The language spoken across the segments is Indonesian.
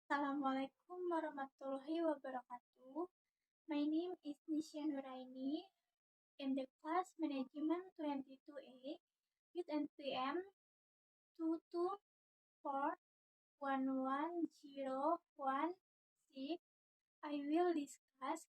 Assalamualaikum warahmatullahi wabarakatuh. My name is Nisha Nuraini in the class Management 22A with NPM 224110116. I will discuss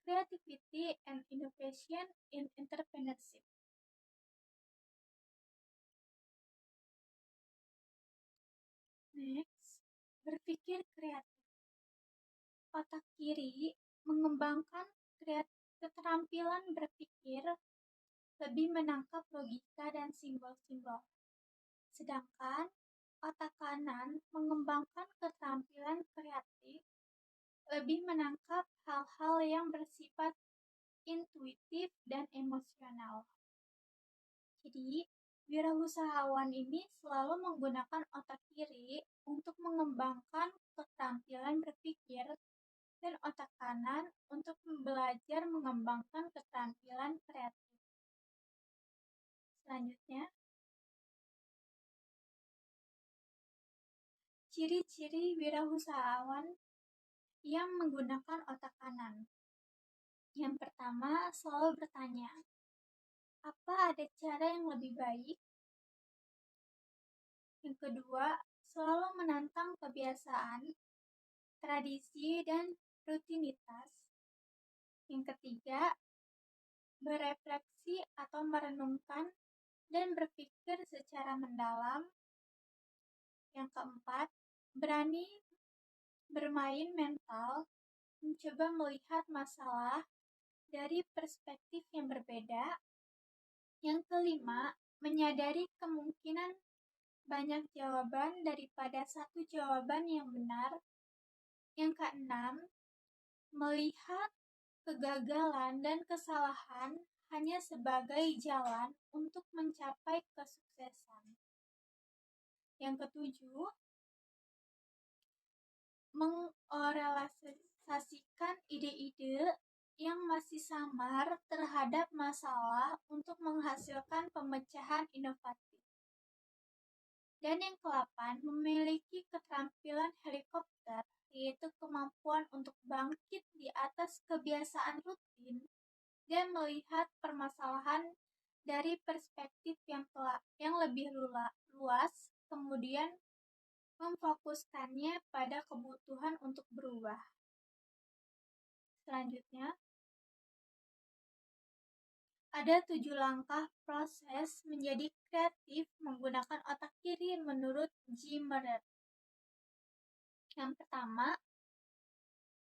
creativity and innovation in entrepreneurship. Next, berpikir kreatif. Otak kiri mengembangkan keterampilan berpikir, lebih menangkap logika dan simbol-simbol. Sedangkan otak kanan mengembangkan keterampilan kreatif, lebih menangkap hal-hal yang bersifat intuitif dan emosional. Jadi, wirausahawan ini selalu menggunakan otak kiri untuk mengembangkan keterampilan berpikir dan otak kanan untuk belajar mengembangkan keterampilan kreatif. Selanjutnya, ciri-ciri wirausahawan yang menggunakan otak kanan. Yang pertama, selalu bertanya, apa ada cara yang lebih baik? Yang kedua, selalu menantang kebiasaan, tradisi, dan rutinitas. Yang ketiga, berefleksi atau merenungkan dan berpikir secara mendalam. Yang keempat, berani bermain mental, mencoba melihat masalah dari perspektif yang berbeda. Yang kelima, menyadari kemungkinan banyak jawaban daripada satu jawaban yang benar. Yang keenam, melihat kegagalan dan kesalahan hanya sebagai jalan untuk mencapai kesuksesan. Yang ketujuh, mengorganisasikan ide-ide yang masih samar terhadap masalah untuk menghasilkan pemecahan inovatif. Dan yang ke-8, memiliki keterampilan helikopter, yaitu kemampuan untuk bangkit di atas kebiasaan rutin dan melihat permasalahan dari perspektif yang lebih luas, kemudian memfokuskannya pada kebutuhan untuk berubah. Selanjutnya, ada 7 langkah proses menjadi kreatif menggunakan otak kiri menurut Zimmer. Yang pertama,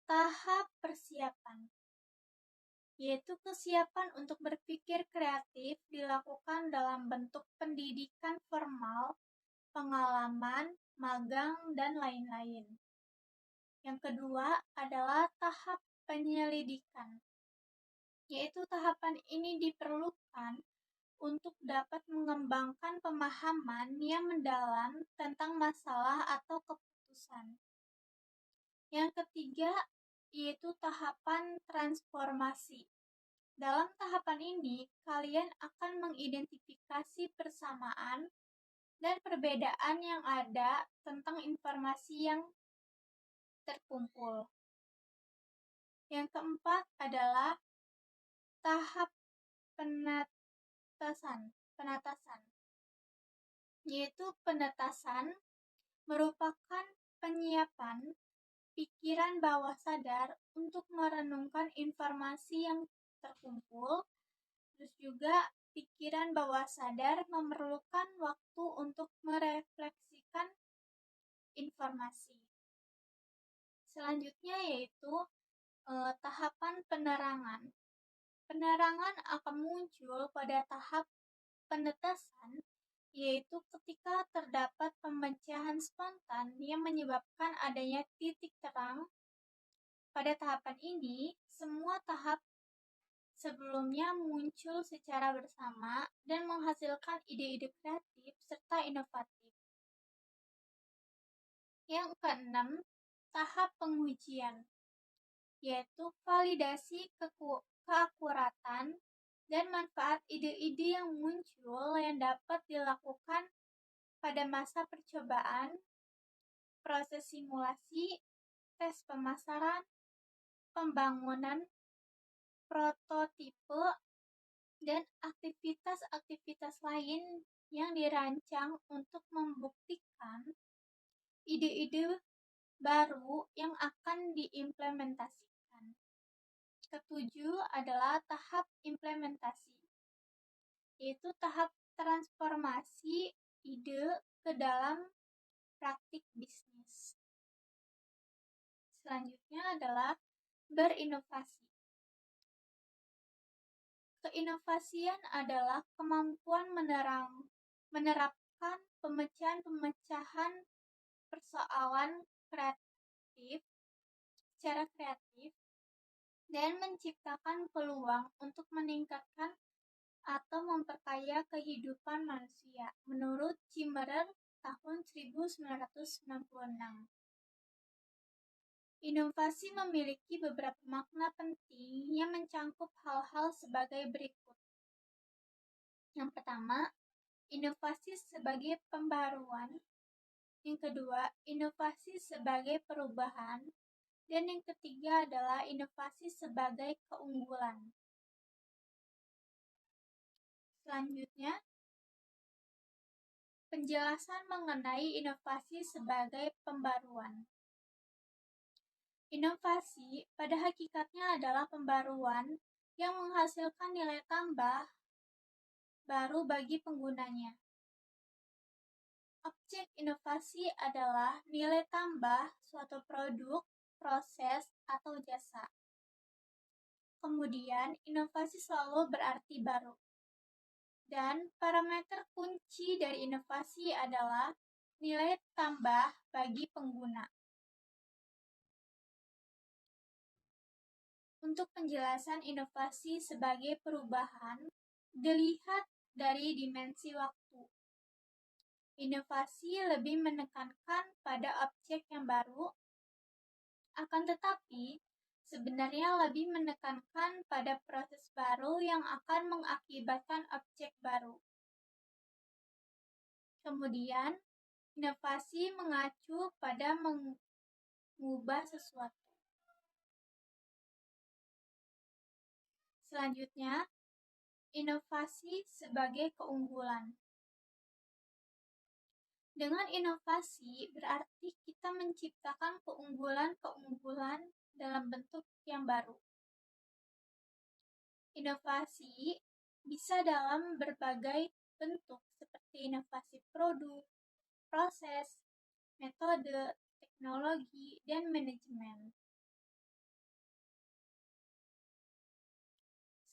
tahap persiapan, yaitu kesiapan untuk berpikir kreatif dilakukan dalam bentuk pendidikan formal, pengalaman, magang, dan lain-lain. Yang kedua adalah tahap penyelidikan, yaitu tahapan ini diperlukan untuk dapat mengembangkan pemahaman yang mendalam tentang masalah atau keputusan. Yang ketiga, yaitu tahapan transformasi. Dalam tahapan ini, kalian akan mengidentifikasi persamaan dan perbedaan yang ada tentang informasi yang terkumpul. Yang keempat adalah tahap penatasan, yaitu penetasan merupakan penyiapan pikiran bawah sadar untuk merenungkan informasi yang terkumpul. Terus juga pikiran bawah sadar memerlukan waktu untuk merefleksikan informasi. Selanjutnya yaitu tahapan penerangan. Penerangan akan muncul pada tahap penetasan, yaitu ketika terdapat pemecahan spontan yang menyebabkan adanya titik terang. Pada tahapan ini, semua tahap sebelumnya muncul secara bersama dan menghasilkan ide-ide kreatif serta inovatif. Yang keenam, tahap pengujian, yaitu validasi keakuratan dan manfaat ide-ide yang muncul yang dapat dilakukan pada masa percobaan, proses simulasi, tes pemasaran, pembangunan, prototipe, dan aktivitas-aktivitas lain yang dirancang untuk membuktikan ide-ide baru yang akan diimplementasikan. Ketujuh adalah tahap implementasi, yaitu tahap transformasi ide ke dalam praktik bisnis. Selanjutnya adalah berinovasi. Keinovasian adalah kemampuan menerapkan pemecahan-pemecahan persoalan kreatif secara kreatif dan menciptakan peluang untuk meningkatkan atau memperkaya kehidupan manusia, menurut Cimmerer tahun 1996. Inovasi memiliki beberapa makna penting yang mencangkup hal-hal sebagai berikut. Yang pertama, inovasi sebagai pembaruan. Yang kedua, inovasi sebagai perubahan. Dan yang ketiga adalah inovasi sebagai keunggulan. Selanjutnya, penjelasan mengenai inovasi sebagai pembaruan. Inovasi pada hakikatnya adalah pembaruan yang menghasilkan nilai tambah baru bagi penggunanya. Objek inovasi adalah nilai tambah suatu produk, proses, atau jasa. Kemudian, inovasi selalu berarti baru. Dan parameter kunci dari inovasi adalah nilai tambah bagi pengguna. Untuk penjelasan inovasi sebagai perubahan, dilihat dari dimensi waktu. Inovasi lebih menekankan pada objek yang baru, akan tetapi sebenarnya lebih menekankan pada proses baru yang akan mengakibatkan objek baru. Kemudian, inovasi mengacu pada mengubah sesuatu. Selanjutnya, inovasi sebagai keunggulan. Dengan inovasi berarti kita menciptakan keunggulan-keunggulan dalam bentuk yang baru. Inovasi bisa dalam berbagai bentuk seperti inovasi produk, proses, metode, teknologi, dan manajemen.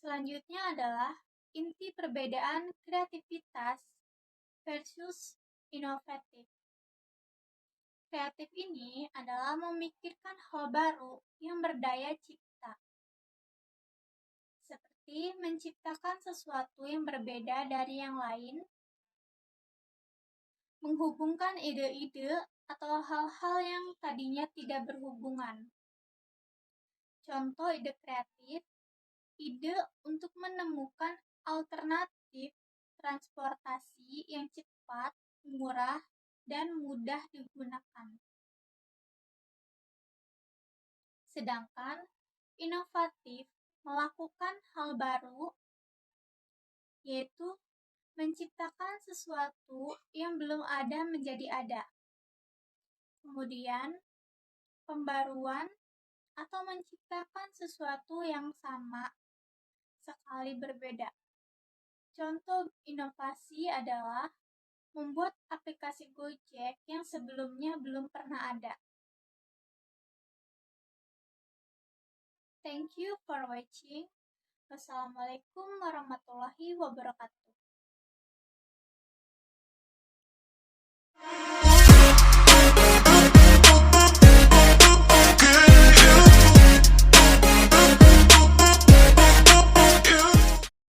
Selanjutnya adalah inti perbedaan kreativitas versus inovatif. Kreatif ini adalah memikirkan hal baru yang berdaya cipta, seperti menciptakan sesuatu yang berbeda dari yang lain, menghubungkan ide-ide atau hal-hal yang tadinya tidak berhubungan. Contoh ide kreatif, ide untuk menemukan alternatif transportasi yang cepat, murah, dan mudah digunakan. Sedangkan inovatif melakukan hal baru, yaitu menciptakan sesuatu yang belum ada menjadi ada. Kemudian, pembaruan atau menciptakan sesuatu yang sama sekali berbeda. Contoh inovasi adalah membuat aplikasi Gojek yang sebelumnya belum pernah ada. Thank you for watching. Wassalamualaikum warahmatullahi wabarakatuh.